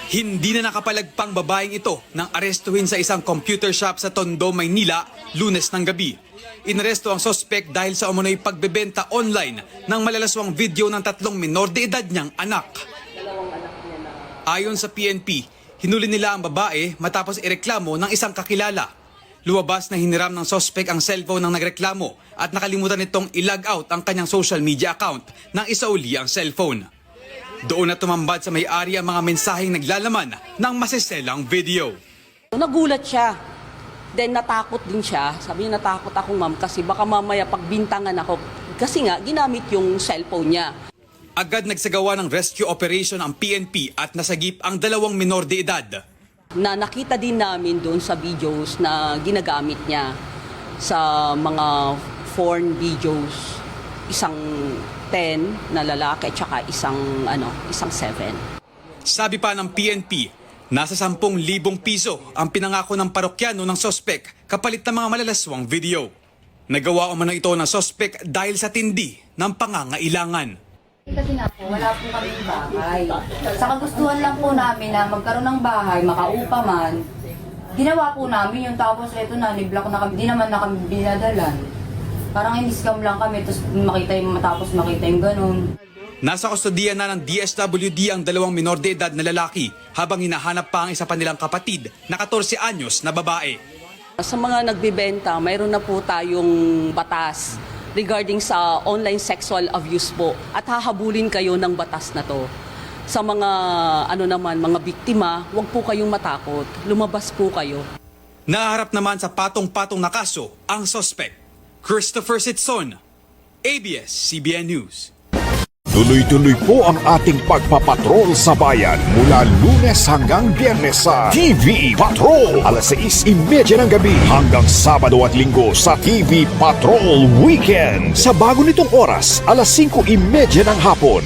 Hindi na nakapalagpang babaeng ito nang arestuhin sa isang computer shop sa Tondo, Maynila, Lunes ng gabi. Inaresto ang sospek dahil sa umunoy pagbebenta online ng malalaswang video ng 3 minor de edad niyang anak. Ayon sa PNP, hinuli nila ang babae matapos ireklamo ng isang kakilala. Luwabas na hiniram ng sospek ang cellphone ng nagreklamo at nakalimutan nitong i-log out ang kanyang social media account nang isauli ang cellphone. Doon na tumambad sa may-ari ang mga mensaheng naglalaman ng masiselang video. Nagulat siya. Then natakot din siya. Sabi niya, natakot ako ma'am kasi baka mamaya pagbintangan ako. Kasi nga, ginamit yung cellphone niya. Agad nagsagawa ng rescue operation ang PNP at nasagip ang 2 minor de edad. Na nakita din namin doon sa videos na ginagamit niya sa mga porn videos. Isang 10 na lalaki at saka isang 7. Sabi pa ng PNP, nasa 10,000 piso ang pinangako ng parokyano ng sospek kapalit ng mga malalaswang video. Nagawa umano ito ng sospek dahil sa tindi ng pangangailangan. Kasi nga po, wala po kaming bahay. Sa kagustuhan lang po namin na magkaroon ng bahay, makaupa man, ginawa po namin yung tapos eto na, ni-block na kami, di naman na kami binadalan. Parang in-scam lang kami, tapos makita yung ganun. Nasa kustodiya na ng DSWD ang 2 minor de edad na lalaki habang hinahanap pa ang isa pa nilang kapatid na 14 anyos na babae. Sa mga nagbibenta, mayroon na po tayong batas regarding sa online sexual abuse po at hahabulin kayo ng batas na to. Sa mga mga biktima, huwag po kayong matakot. Lumabas po kayo. Naharap naman sa patong-patong na kaso ang sospek. Christopher Sitson, ABS-CBN News. Tuloy-tuloy po ang ating pagpapatrol sa bayan mula Lunes hanggang Biyernes sa TV Patrol. Alas 6:30 ng gabi hanggang Sabado at Linggo sa TV Patrol Weekend. Sa bago nitong oras, alas 5:30 ng hapon.